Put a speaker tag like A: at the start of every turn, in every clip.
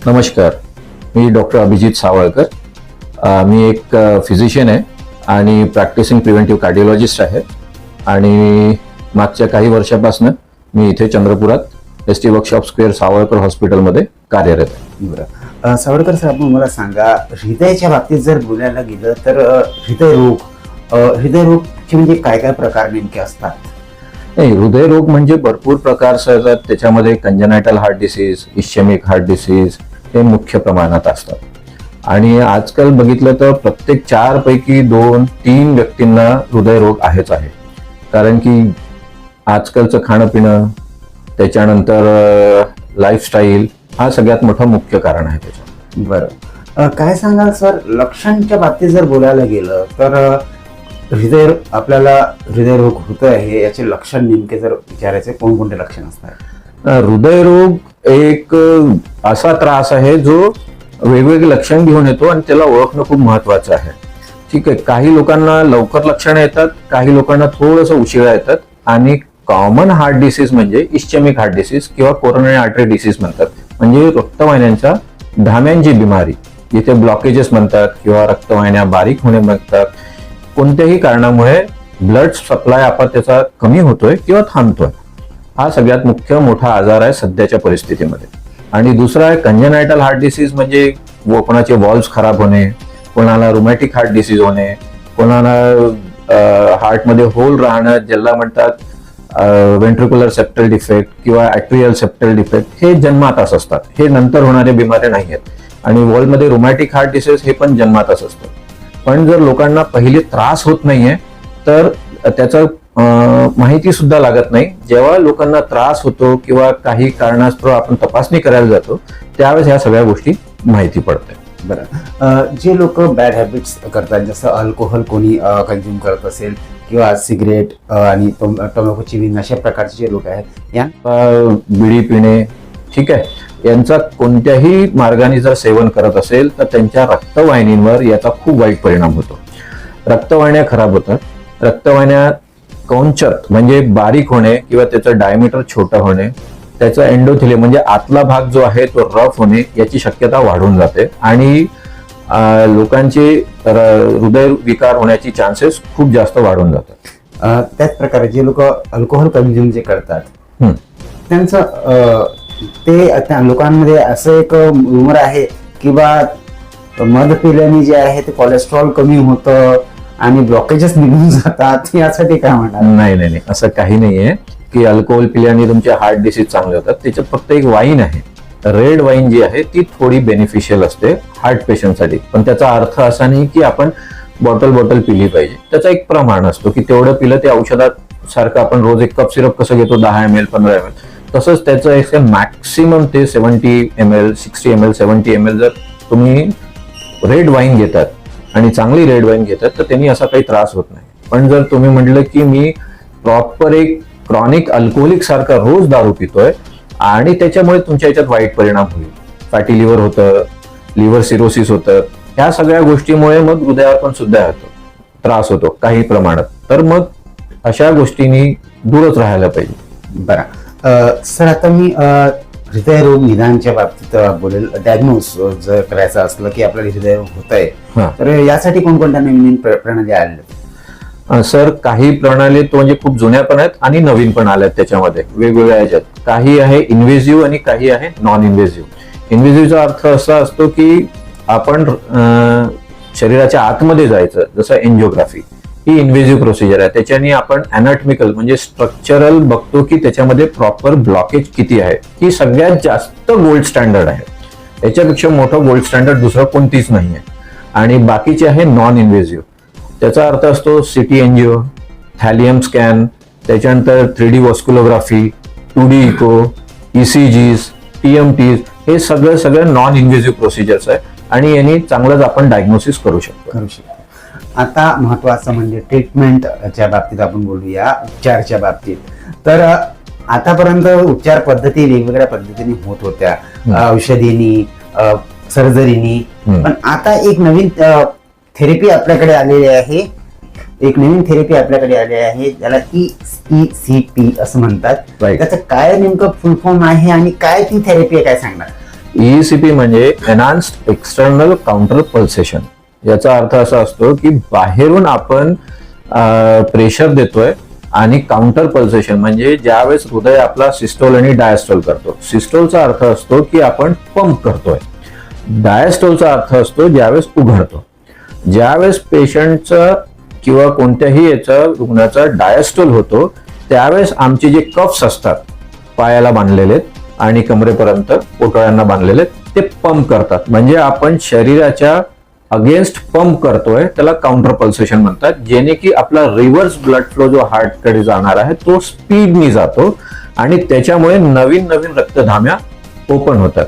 A: नमस्कार, मी डॉक्टर अभिजित सावळकर. मी एक फिजिशियन आहे आणि प्रॅक्टिसिंग प्रिव्हेंटिव्ह कार्डिओलॉजिस्ट आहे आणि मागच्या काही वर्षापासून मी इथे चंद्रपुरात S T workshop square Savalkar हॉस्पिटलमध्ये कार्यरत आहे.
B: बरं, सावळकर सर, आपण मला सांगा, हृदयाच्या बाबतीत जर बोलायला गेलं तर हृदयरोगचे म्हणजे काय काय प्रकार नेमके असतात?
A: नाही, हृदयरोग म्हणजे भरपूर प्रकार असतात. त्याच्यामध्ये कंजनायटल हार्ट डिसीज, इश्चेमिक हार्ट डिसीज हे मुख्य प्रमाणात असतात आणि आजकाल बघितलं तर प्रत्येक 4 पैकी 2-3 व्यक्तींना हृदयरोग आहेच आहे. कारण की आजकालचं खाणं पिणं, त्याच्यानंतर लाईफस्टाईल हा सगळ्यात मोठं मुख्य कारण आहे त्याच्यात.
B: बरं, काय सांगाल सर, लक्षणांच्या बाबतीत जर बोलायला गेलं तर आपल्याला हृदयरोग होत आहे याचे लक्षण नेमके जर विचारायचे, कोणकोणते लक्षण असतात?
A: हृदयरोग एक असा त्रास आहे जो वेगवेगळे लक्षण घेऊन येतो आणि त्याला ओळखणं खूप महत्वाचं आहे. ठीक आहे, काही लोकांना लवकर लक्षणं येतात, काही लोकांना थोडंसं उशिरा येतात. आणि कॉमन हार्ट डिसीज म्हणजे इश्चेमिक हार्ट डिसीज किंवा कोरोनरी आर्टरी डिसीज म्हणतात, म्हणजे रक्तवाहिन्यांच्या धाम्यांची बिमारी, जिथे ब्लॉकेजेस म्हणतात किंवा रक्तवाहिन्या बारीक होणे म्हणतात. कोणत्याही कारणामुळे ब्लड सप्लाय आपण त्याचा कमी होतोय किंवा थांबतोय, हा सगळ्यात मुख्य मोठा आजार आहे सध्याच्या परिस्थितीमध्ये. आणि दुसरा आहे कंजनायटल हार्ट डिसीज, म्हणजे कोणाचे वॉल्व्स खराब होणे, कोणाला रुमॅटिक हार्ट डिसीज होणे, कोणाला हार्टमध्ये होल राहणं, ज्याला म्हणतात वेंट्रिक्युलर सेप्टल डिफेक्ट किंवा ॲट्रियल सेप्टल डिफेक्ट, हे जन्मातच असतात. हे नंतर होणारे बिमाऱ्या नाही आहेत. आणि वॉलमध्ये रुमॅटिक हार्ट डिसीज हे पण जन्मातच असतं. पण जर लोकांना पहिले त्रास होत नाहीये तर त्याचं माहिती सुद्धा लागत नाही. जेव्हा लोकांना त्रास होतो किंवा काही कारणास्तव आपण तपासणी करायला जातो त्यावेळेस ह्या सगळ्या गोष्टी माहिती पडतात.
B: बरं, जे लोक बॅड हॅबिट्स करतात, जसं अल्कोहोल कोणी कंझ्युम करत असेल किंवा सिगरेट आणि टोमॅटो चिविंग, अशा प्रकारचे जे लोक आहेत, या
A: बिडी पिणे, ठीक आहे, यांचा कोणत्याही मार्गाने जर सेवन करत असेल तर त्यांच्या रक्तवाहिनींवर याचा खूप वाईट परिणाम होतो. रक्तवाहिन्या खराब होतात. रक्तवाहिन्या कौंचत म्हणजे बारीक होणे किंवा त्याचं डायमीटर छोटं होणे, त्याचा एंडोथिलियम म्हणजे आतला भाग जो आहे तो रफ होणे याची शक्यता वाढून जाते आणि लोकांचे हृदय विकार होण्याची चान्सेस खूप जास्त वाढून जातात.
B: त्याच प्रकारे जे लोक अल्कोहोल कंझ्युम जे करतात त्यांचं त्या लोकांमध्ये असं एक रुमर आहे की मध पिल्याने जे आहे ते कोलेस्ट्रॉल कमी होतं आणि ब्लॉकेजेस निघून जातात, यासाठी काय म्हणतात?
A: नाही, असं काही नाहीये की अल्कोहोल पिल्याने तुमचे हार्ट डिसीज चांगले होतात. त्याच्यात फक्त एक वाईन आहे, रेड वाईन जी आहे ती थोडी बेनिफिशियल असते हार्ट पेशंटसाठी. पण त्याचा अर्थ असा नाही की आपण बॉटल पिली पाहिजे. त्याचा एक प्रमाण असतो की तेवढं पिलं ते औषधात सारखं आपण रोज 1 कप सिरप कसं घेतो 10 ml 15 ml, तसंच त्याचं एक मॅक्सिमम ते 70 ml 60 ml 70 ml जर तुम्ही रेड वाईन घेतात आणि चांगली रेड वाईन घेतात तर त्यांनी असा काही त्रास होत नाही. पण जर तुम्ही म्हटलं की मी प्रॉपर एक क्रॉनिक अल्कोहोलिक सारखा रोज दारू पितोय आणि त्याच्यामुळे तुमच्या याच्यात वाईट परिणाम होईल, फॅटी लिव्हर होतं, लिव्हर सिरोसिस होतं, ह्या सगळ्या गोष्टीमुळे मग हृदयावर पण सुद्धा होतो त्रास होतो काही प्रमाणात. तर मग अशा गोष्टींनी दूरच राहायला पाहिजे.
B: बरं, सर, आता मी हृदयरोग निदानच्या बाबतीत बोलेल. डायग्नोज जर करायचं असलं की आपल्याला हृदयरोग होत आहे, तर यासाठी कोणकोणत्या नवीन प्रणाली आल्या?
A: सर, काही प्रणाली तो म्हणजे खूप जुन्या पण आहेत आणि नवीन पण आल्यात. त्याच्यामध्ये वेगवेगळ्या ह्याच्यात काही आहे इन्व्हेजिव्ह आणि काही आहे नॉन इन्व्हेजिव्ह. इन्व्हेजिव्हचा अर्थ असा असतो की आपण शरीराच्या आतमध्ये जायचं, जसं एन्जिओग्राफी ही इन्व्हेजिव्ह प्रोसिजर आहे. त्याच्याने आपण अॅनाटॉमिकल म्हणजे स्ट्रक्चरल बघतो की त्याच्यामध्ये प्रॉपर ब्लॉकेज किती आहे. ही सगळ्यात जास्त गोल्ड स्टँडर्ड आहे. याच्यापेक्षा मोठं गोल्ड स्टँडर्ड दुसरं कोणतीच नाही आहे. आणि बाकीचे आहे नॉन इन्व्हेजिव्ह. त्याचा अर्थ असतो सिटी एनजीओ, थॅलियम स्कॅन, त्याच्यानंतर 3D वॉस्क्युलोग्राफी, 2D eco, ECGs, TMTs, हे सगळं नॉन इन्व्हेजिव्ह प्रोसिजर्स आहे आणि यांनी चांगलंच आपण डायग्नोसिस करू शकतो.
B: आता महत्वाचं म्हणजे ट्रीटमेंटच्या बाबतीत आपण बोलूया, उपचारच्या बाबतीत. तर आतापर्यंत उपचार पद्धती वेगवेगळ्या पद्धतीने होत होत्या, औषधीनी, सर्जरीनी. पण आता एक नवीन थेरपी आपल्याकडे आलेली आहे, ज्याला ECT असं म्हणतात. त्याचं काय नेमकं फुल फॉर्म आहे आणि काय ती थेरपी आहे, काय सांगणार?
A: EECP म्हणजे एनहान्स्ड एक्सटर्नल काउंटर पल्सेशन. याचा अर्थ असा असतो की बाहेरून आपण प्रेशर देतोय आणि काउंटर पल्सेशन म्हणजे ज्यावेळेस हृदय आपला सिस्टोल आणि डायस्टोल करतो. सिस्टोलचा अर्थ असतो की आपण पंप करतोय, डायस्टोलचा अर्थ असतो ज्यावेळेस उघडतो. ज्यावेळेस पेशंटचं किंवा कोणत्याही याचा रुग्णाचा डायस्टोल होतो त्यावेळेस आमचे जे कफ्स असतात पायाला बांधलेले आणि कमरेपर्यंत पोटळ्यांना बांधलेले ते पंप करतात. म्हणजे आपण शरीराच्या अगेन्स्ट पंप करतोय, त्याला काउंटर पल्सेशन म्हणतात. जेणे की आपला रिव्हर्स ब्लड फ्लो जो हार्टकडे जाणार आहे तो स्पीडनी जातो आणि त्याच्यामुळे नवीन नवीन रक्तधाम्या ओपन होतात.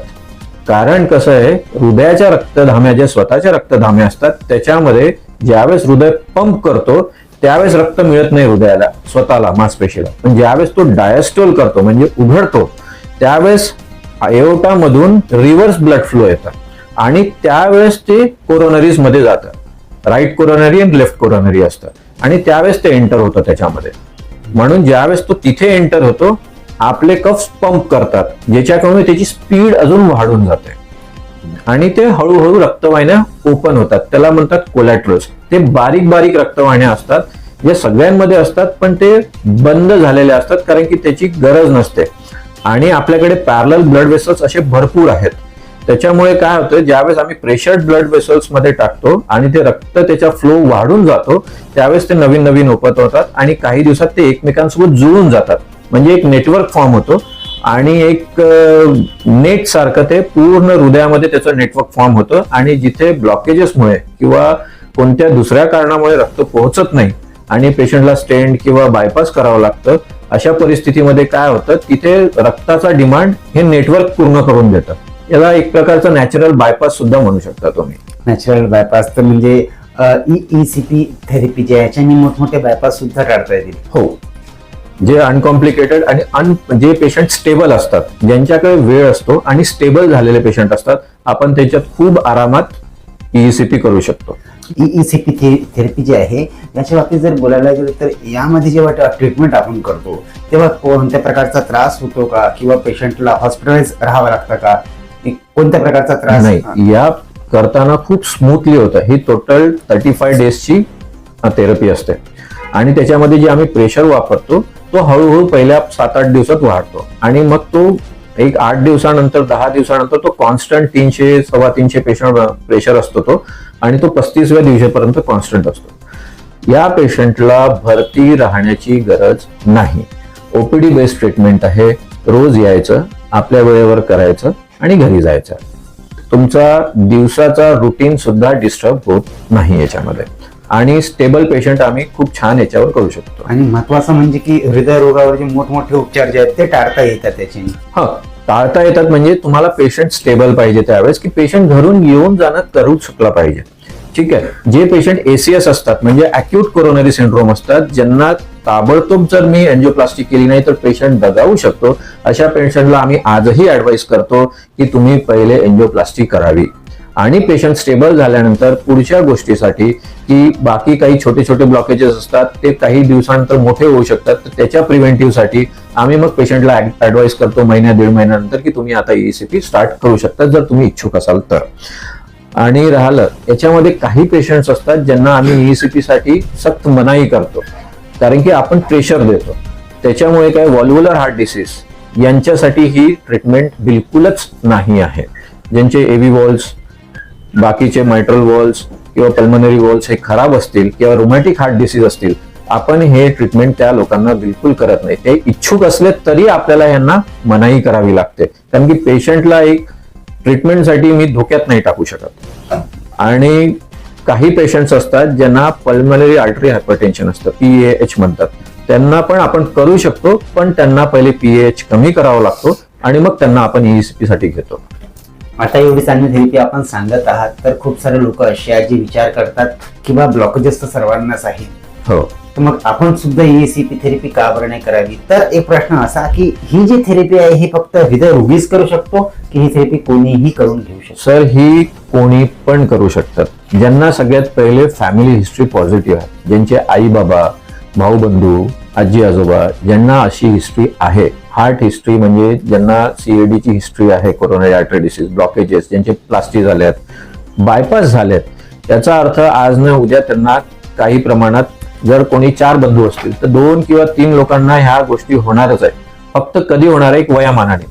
A: कारण कसं आहे, हृदयाच्या रक्तधाम्या ज्या स्वतःच्या रक्तधाम्या असतात त्याच्यामध्ये ज्यावेळेस हृदय पंप करतो त्यावेळेस रक्त मिळत नाही हृदयाला स्वतःला, मांसपेशीला. पण ज्यावेळेस तो डायस्टोल करतो म्हणजे उघडतो त्यावेळेस एओर्टामधून रिव्हर्स ब्लड फ्लो येतात आणि त्यावेळेस ते कोरोनरीज मध्ये जातं. राईट कोरोनरी आणि लेफ्ट कोरोनरी असतं आणि त्यावेळेस ते एंटर होतं त्याच्यामध्ये. म्हणून ज्यावेळेस तो तिथे एंटर होतो आपले कफ्स पंप करतात ज्याच्याकडून त्याची स्पीड अजून वाढून जाते आणि ते हळूहळू रक्तवाहिन्या ओपन होतात. त्याला म्हणतात कोलॅटरल्स. ते बारीक बारीक रक्तवाहिन्या असतात जे सगळ्यांमध्ये असतात पण ते बंद झालेले असतात कारण की त्याची गरज नसते. आणि आपल्याकडे पॅरलल ब्लड वेसल्स असे भरपूर आहेत. त्याच्यामुळे काय होतं, ज्यावेळेस आम्ही प्रेशर्ड ब्लड वेसल्स मध्ये टाकतो आणि ते रक्त त्याचा फ्लो वाढून जातो त्यावेळेस ते नवीन नवीन ओपन होतात आणि काही दिवसात ते एकमेकांसोबत जुळून जातात. म्हणजे एक नेटवर्क फॉर्म होतो आणि एक नेट सारखं ते पूर्ण हृदयामध्ये त्याचं नेटवर्क फॉर्म होतं आणि जिथे ब्लॉकेजेसमुळे किंवा कोणत्या दुसऱ्या कारणामुळे रक्त पोहोचत नाही आणि पेशंटला स्टेंट किंवा बायपास करावं लागतं, अशा परिस्थितीमध्ये काय होतं, तिथे रक्ताचा डिमांड हे नेटवर्क पूर्ण करून देतं. याला एक प्रकारचा नॅचरल बायपास सुद्धा म्हणू शकता तुम्ही.
B: नॅचरल बायपास तर म्हणजे EECP थेरपी जे याच्याने मोठमोठे बायपास सुद्धा काढता येतील.
A: हो, जे अनकॉम्प्लिकेटेड आणि जे पेशंट स्टेबल असतात, ज्यांच्याकडे वेळ असतो आणि स्टेबल झालेले पेशंट असतात, आपण त्याच्यात खूप आरामात EECP करू शकतो.
B: EECP थेरपी जी आहे याच्या बाबतीत जर बोलायला गेलं तर यामध्ये जेव्हा ट्रीटमेंट आपण करतो तेव्हा कोणत्या प्रकारचा त्रास होतो का किंवा पेशंटला हॉस्पिटलाइज राहावं लागतं का, कोणत्या प्रकारचा त्रास?
A: नाही, या करताना खूप स्मूथली होतं. ही टोटल 35 डेजची थेरपी असते आणि त्याच्यामध्ये जे आम्ही प्रेशर वापरतो तो हळूहळू पहिल्या 7-8 दिवसात वाढतो आणि मग तो एक 8 दिवसानंतर 10 दिवसानंतर तो कॉन्स्टंट 300-350 प्रेशर असतो तो आणि तो 35व्या दिवशीपर्यंत कॉन्स्टंट असतो. या पेशंटला भरती राहण्याची गरज नाही. OPD बेस्ड ट्रीटमेंट आहे. रोज यायचं, आपल्या वेळेवर करायचं आणि घरी जायचं. तुमचा दिवसाचा रुटीन सुद्धा डिस्टर्ब होत नाही याच्यामध्ये आणि स्टेबल पेशंट आम्ही खूप छान याच्यावर करू शकतो.
B: आणि महत्वाचं म्हणजे की हृदयरोगावर जे मोठमोठे उपचार जे आहेत ते टाळता येतात त्याच्याने.
A: हा, टाळता येतात. म्हणजे तुम्हाला पेशंट स्टेबल पाहिजे त्यावेळेस की पेशंट घरून येऊन जाणं करू शकला पाहिजे. ठीक आहे. जे पेशंट ACS असतात म्हणजे अॅक्यूट कोरोनरी सिंड्रोम असतात, ज्यांना ताबडतोब जर मी एंजिओप्लास्टी केली नाही तर पेशंट दगावू शकतो, अशा पेशंटला आम्ही आजही ऍडवाइस करतो की तुम्ही पहिले एंजिओप्लास्टी करावी आणि पेशंट स्टेबल झाल्यानंतर पुढच्या गोष्टीसाठी की बाकी काही छोटे छोटे ब्लॉकेजेस असतात ते काही दिवसानंतर मोठे होऊ शकतात, तर त्याच्या प्रिव्हेंटिव्हसाठी आम्ही मग पेशंटला ऍडवाइस करतो 1-1.5 महिन्यानंतर की तुम्ही आता EECP स्टार्ट करू शकता जर तुम्ही इच्छुक असाल तर. आणि राहिलं याच्यामध्ये काही पेशंट्स असतात ज्यांना आम्ही EECP साठी सक्त मनाई करतो कारण की आपण प्रेशर देतो. त्याच्यामुळे काय व्हॉल्व्युलर हार्ट डिसीज यांच्यासाठी ही ट्रीटमेंट बिलकुलच नाही आहे. ज्यांचे AV वॉल्स, बाकीचे मायट्रल वॉल्स किंवा पल्मनरी वॉल्स हे खराब असतील किंवा रोमॅटिक हार्ट डिसीज असतील, आपण हे ट्रीटमेंट त्या लोकांना बिलकुल करत नाही. ते इच्छुक असले तरी आपल्याला यांना मनाई करावी लागते कारण की पेशंटला एक ट्रीटमेंटसाठी मी धोक्यात नाही टाकू शकत. आणि काही पेशंट्स असतात ज्यांना पल्मनरी आर्टरी हायपरटेन्शन असतं, PAH म्हणतात, त्यांना पण आपण करू शकतो पण त्यांना पहिले PAH कमी करावा लागतो आणि मग त्यांना आपण EECP साठी घेतो.
B: आता एवढी चांगली थेरपी आपण सांगत आहात तर खूप सारे लोक असे आहेत जे विचार करतात किंवा ब्लॉकेजेस तर सर्वांनाच आहे.
A: हो,
B: तर मग आपण सुद्धा EECP थेरपी का बरं नाही करावी? तर एक प्रश्न असा की ही जी थेरपी आहे ही फक्त हृदयरोगीच करू शकतो की ही थेरपी कोणीही करून घेऊ शकतो?
A: सर, ही कोणी पण करू शकतात. ज्यांना सगळ्यात पहिले फॅमिली हिस्ट्री पॉझिटिव्ह आहे, ज्यांचे आई बाबा, भाऊ बंधू आजी आजोबा ज्यांना अशी हिस्ट्री आहे, हार्ट हिस्ट्री म्हणजे ज्यांना सीएडीची हिस्ट्री आहे, कोरोनरी आर्टरी डिसीज, ब्लॉकेजेस, ज्यांचे प्लास्टिक झाले आहेत, बायपास झालेत, याचा अर्थ आज न उद्या त्यांना काही प्रमाणात जर कोणी 4 बंधू असतील तर 2 किंवा 3 लोकांना ह्या गोष्टी होणारच आहे. फक्त कधी होणार आहे? एक वयामानाने.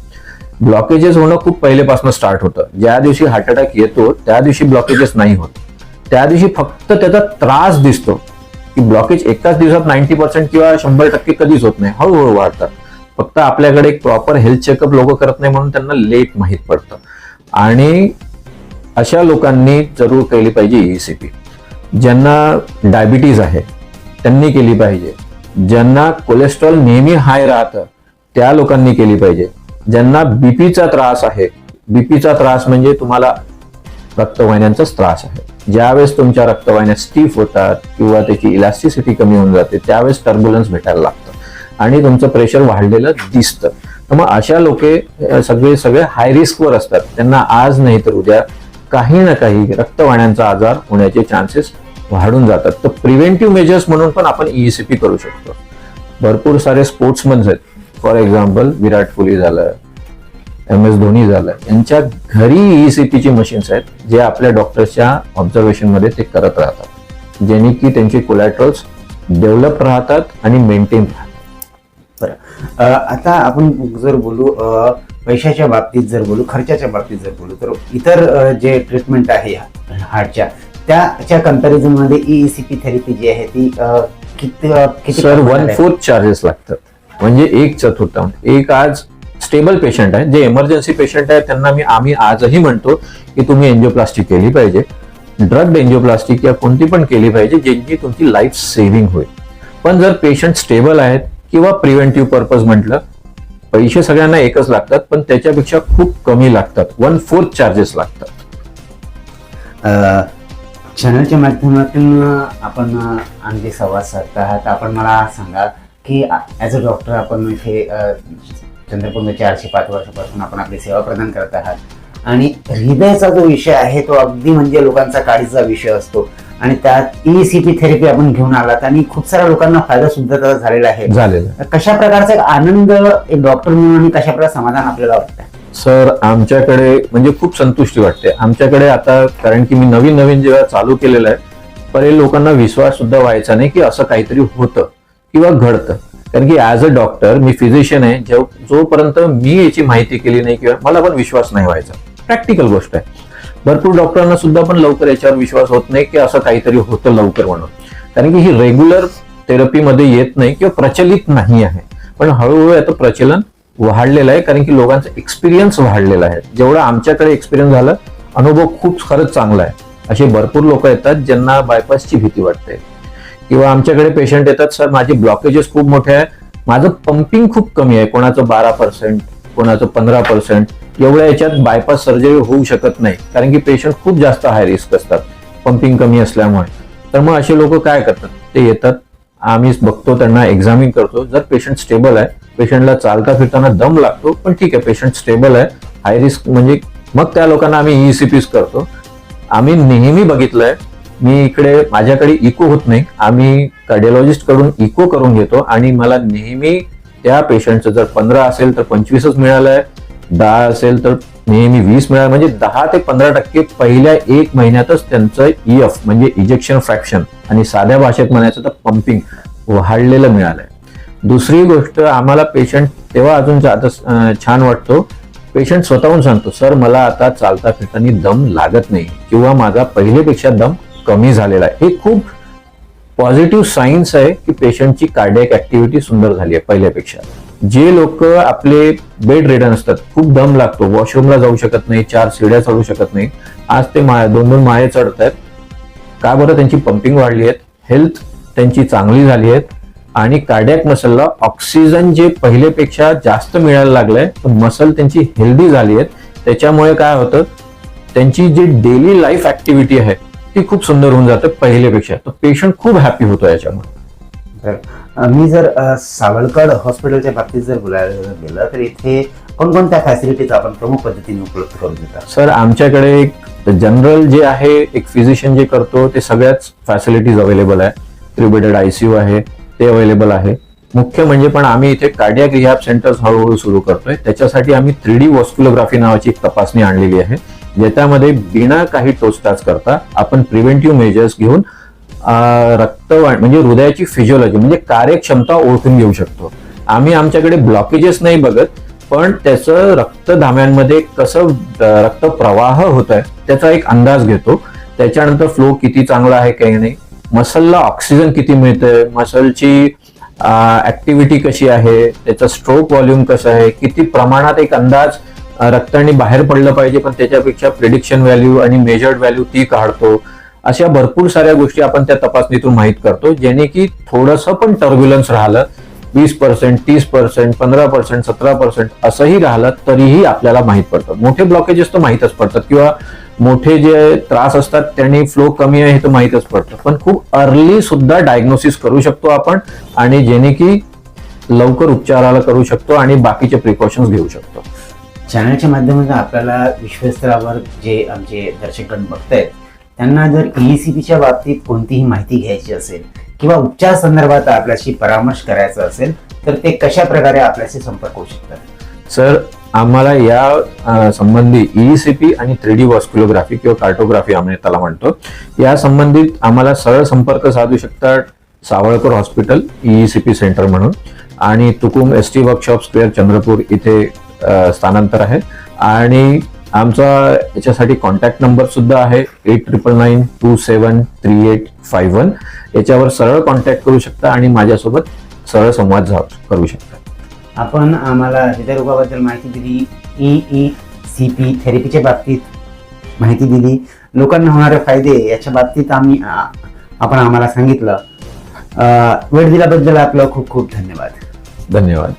A: ब्लॉकेजेस होणं खूप पहिलेपासून स्टार्ट होतं. ज्या दिवशी हार्ट अटॅक येतो त्या दिवशी ब्लॉकेजेस नाही होत, त्या दिवशी फक्त त्याचा त्रास दिसतो की ब्लॉकेज एकाच दिवसात 90% किंवा 100% कधीच होत नाही, हळूहळू वाढतात. फक्त आपल्याकडे एक प्रॉपर हेल्थ चेकअप लोक करत नाही म्हणून त्यांना लेट माहीत पडतं. आणि अशा लोकांनी जरूर केली पाहिजे ईसीपी. ज्यांना डायबिटीज आहे त्यांनी केली पाहिजे, ज्यांना कोलेस्ट्रॉल नेहमी हाय राहतं त्या लोकांनी केली पाहिजे, ज्यांना बीपीचा त्रास आहे, बीपीचा त्रास म्हणजे तुम्हाला रक्तवाहिन्यांचाच त्रास आहे, ज्यावेळेस तुमच्या रक्तवाहिन्या स्टीफ होतात किंवा त्याची इलास्टिसिटी कमी होऊन जाते त्यावेळेस टर्ब्युलन्स भेटायला लागतं आणि तुमचं प्रेशर वाढलेलं दिसतं. तर मग अशा लोके सगळे हाय रिस्कवर असतात. त्यांना आज नाही तर उद्या काही ना काही रक्तवाहिन्यांचा आजार होण्याचे चान्सेस वाढून जातात. तर प्रिव्हेंटिव्ह मेजर्स म्हणून पण आपण ईसीपी करू शकतो. भरपूर सारे स्पोर्ट्समन आहेत, फॉर एक्झाम्पल विराट कोहली झालं, MS धोनी झालं, यांच्या घरी ईसीपीची मशीन्स आहेत जे आपल्या डॉक्टरच्या ऑब्झर्वेशन मध्ये ते करत राहतात, ज्यांनी की त्यांचे कोलॅटरल्स डेव्हलप राहतात आणि मेंटेन राहतात.
B: बरं, आता आपण जर बोलू पैशाच्या बाबतीत जर बोलू, खर्चाच्या बाबतीत जर बोलू, तर इतर जे ट्रीटमेंट आहे हार्टच्या त्याच्या कम्पॅरिझन मध्ये ईसीपी थेरपी जी आहे ती किती
A: सर 1/4 चार्जेस लागतात. म्हणजे 1/4. एक आज स्टेबल पेशंट आहे, जे इमर्जन्सी पेशंट आहे त्यांना आम्ही आजही म्हणतो की तुम्ही एंजिओप्लास्टी केली पाहिजे, ड्रग्ड एंजिओप्लास्टी किंवा कोणती पण केली पाहिजे ज्यांची तुमची लाईफ सेव्हिंग होईल. पण जर पेशंट स्टेबल आहेत किंवा प्रिव्हेंटिव्ह पर्पज म्हटलं, पैसे सगळ्यांना एकच लागतात पण त्याच्यापेक्षा खूप कमी लागतात, 1/4 चार्जेस लागतात.
B: चॅनलच्या माध्यमातून आपण आणखी संवाद साधत आहात. आपण मला सांगा की ॲज अ डॉक्टर आपण इथे चंद्रपूरमध्ये 405 वर्षापासून आपण आपली सेवा प्रदान करत आहात आणि हृदयाचा जो विषय आहे तो अगदी म्हणजे लोकांचा काळजीचा विषय असतो आणि त्यात ईसीपी थेरपी आपण घेऊन आलात आणि खूप साऱ्या लोकांना फायदा सुद्धा त्याचा झालेला आहे. कशा प्रकारचा एक आनंद एक डॉक्टर म्हणून आणि कशा प्रकारे समाधान आपल्याला वाटतं?
A: सर आमच्याकडे म्हणजे खूप संतुष्टी वाटते. आमच्याकडे आता कारण की मी नवीन जेव्हा चालू केलेलं आहे, पहिले लोकांना विश्वास सुद्धा व्हायचा नाही की असं काहीतरी होतं किंवा घडतं. कारण की as a doctor me physician आहे, जोपर्यंत मी याची माहिती केली नाही किंवा मला पण विश्वास नाही व्हायचा. प्रॅक्टिकल गोष्ट आहे. भरपूर डॉक्टरांना सुद्धा पण लवकर याच्यावर विश्वास होत नाही की असं काहीतरी होतं लवकर म्हणून, कारण की ही रेग्युलर थेरपीमध्ये येत नाही किंवा प्रचलित नाही आहे. पण हळूहळू याचं प्रचलन वाढलेलं आहे कारण की लोकांचा एक्सपिरियन्स वाढलेला आहे. जेवढा आमच्याकडे एक्सपिरियन्स झाला, अनुभव खूप खरंच चांगला आहे. असे भरपूर लोक येतात ज्यांना बायपासची भीती वाटते किंवा आमच्याकडे पेशंट येतात, सर माझे ब्लॉकेजेस खूप मोठे आहे, माझं पंपिंग खूप कमी आहे, कोणाचं 12%, कोणाचं 15%, एवढ्या याच्यात बायपास सर्जरी होऊ शकत नाही कारण की पेशंट खूप जास्त हाय रिस्क असतात पंपिंग कमी असल्यामुळे. तर मग असे लोक काय करतात, ते येतात, आम्ही बघतो, त्यांना एक्झामिन करतो. जर पेशंट स्टेबल आहे, पेशंटला चालता फिरताना दम लागतो पण ठीक आहे, पेशंट स्टेबल आहे, हाय रिस्क म्हणजे मग त्या लोकांना आम्ही ईसीपीस करतो. आम्ही नेहमी बघितलंय, मी इकडे माझ्याकडे इको होत नाही, आम्ही कार्डिओलॉजिस्ट कडून इको करून घेतो आणि मला नेहमी त्या पेशंटचं जर 15 असेल तर 25च मिळालंय, 10 असेल तर नेहमी 20 मिळालं, म्हणजे 10 ते 15% पहिल्या 1 महिन्यातच त्यांचं EF म्हणजे इजेक्शन फ्रॅक्शन आणि साध्या भाषेत म्हणायचं तर पंपिंग वाढलेलं मिळालंय. दुसरी गोष्ट, आम्हाला पेशंट तेव्हा अजून छान वाटतो, पेशंट स्वतःहून सांगतो, सर मला आता चालता फिरताना दम लागत नाही किंवा माझा पहिलेपेक्षा दम कमी झालेला आहे. हे खूप पॉझिटिव्ह सायन्स आहे की पेशंटची कार्डियक ऍक्टिव्हिटी सुंदर झाली आहे पहिल्यापेक्षा. जे लोक आपले बेड रिडन असतात, खूप दम लागतो, वॉशरूमला जाऊ शकत नाही, 4 सीड्या चढू शकत नाही, आज ते 2-2 माळे चढत आहेत. का बरं? त्यांची पंपिंग वाढली आहे, हेल्थ त्यांची चांगली झाली आहे आणि कार्डियक मसलला ऑक्सिजन जे पहिलेपेक्षा जास्त मिळायला लागलंय, मसल त्यांची हेल्दी झाली आहे. त्याच्यामुळे काय होतं, त्यांची जी डेली लाईफ ऍक्टिव्हिटी आहे ती खूप सुंदर होऊन जाते पहिलेपेक्षा. तर पेशंट खूप हॅपी होतो याच्यामुळे.
B: मी जर सावळकड हॉस्पिटलच्या बाबतीत जर बोलायला गेलं तर इथे कोणकोणत्या फॅसिलिटीज आपण प्रमुख पद्धतीने उपलब्ध करून देतात?
A: सर आमच्याकडे एक जनरल जे आहे, एक फिजिशियन जे करतो ते सगळ्याच फॅसिलिटीज अवेलेबल आहे. 3 बेडेड ICU आहे, ते अवेलेबल आहे. मुख्य म्हणजे पण आम्ही इथे कार्डियाक रिहॅब सेंटर्स हळूहळू सुरू करतोय. त्याच्यासाठी आम्ही 3D वॉस्क्युलोग्राफी नावाची एक तपासणी आणलेली आहे, ज्याच्यामध्ये बिना काही टोस्टाच करता आपण प्रिव्हेंटिव्ह मेजर्स घेऊन रक्तवाढ म्हणजे हृदयाची फिजिओलॉजी म्हणजे कार्यक्षमता ओळखून घेऊ शकतो. आम्ही आमच्याकडे ब्लॉकेजेस नाही बघत, पण त्याचं रक्तधाम्यांमध्ये कसं रक्त प्रवाह होत आहे त्याचा एक अंदाज घेतो. त्याच्यानंतर फ्लो किती चांगला आहे काही नाही, मसलला ऑक्सिजन किती मिळतंय, मसलची ऍक्टिव्हिटी कशी आहे, त्याचं स्ट्रोक व्हॉल्यूम कसं आहे, किती प्रमाणात एक अंदाज रक्ताने बाहेर पडलं पाहिजे पण त्याच्यापेक्षा प्रिडिक्शन व्हॅल्यू आणि मेजर्ड व्हॅल्यू ती काढतो. अशा भरपूर साऱ्या गोष्टी आपण त्या तपासणीतून माहीत करतो, जेणे की थोडंसं पण टर्ब्युलन्स राहिलं 20%, 30%, 15%, 17% असंही राहिलं तरीही आपल्याला माहीत पडतं. मोठे ब्लॉकेजेस तर माहीतच पडतात किंवा मोठे जे त्रास असतात त्यांनी फ्लो कमी आहे हे तर माहीतच पडतं, पण खूप अर्ली सुद्धा डायग्नोसिस करू शकतो आपण आणि जेणे की लवकर उपचाराला करू शकतो आणि बाकीचे प्रिकॉशन्स घेऊ शकतो.
B: चॅनलच्या माध्यमातून आपल्याला विश्वस्तरावर जे आमचे दर्शकगण बघतायत त्यांना जर ECPच्या बाबतीत कोणतीही माहिती घ्यायची असेल किंवा उपचार संदर्भात आपल्याशी परामर्श करायचा असेल तर ते कशा प्रकारे आपल्याशी संपर्क होऊ शकतात?
A: सर, आम्हाला या संबंधी ECP आणि 3D वॉस्क्युलोग्राफी किंवा कार्टोग्राफी आम्ही त्याला म्हणतो, या संबंधित आम्हाला सरळ संपर्क साधू शकतात सावळकर हॉस्पिटल ECP सेंटर म्हणून, आणि Tukum ST workshop square Chandrapur इथे स्थानांतर आहे. आणि आमचा याच्यासाठी कॉन्टॅक्ट नंबर सुद्धा आहे 8999273851. याच्यावर सरळ कॉन्टॅक्ट करू शकता आणि माझ्यासोबत सरळ संवाद करू शकता.
B: आपण आम्हाला हृदयरोगाबद्दल माहिती दिली, ECP थेरपीच्या बाबतीत माहिती दिली, लोकांना होणारे फायदे याच्या बाबतीत आपण आम्हाला सांगितलं. वेळ दिल्याबद्दल आपलं खूप खूप धन्यवाद.
A: धन्यवाद.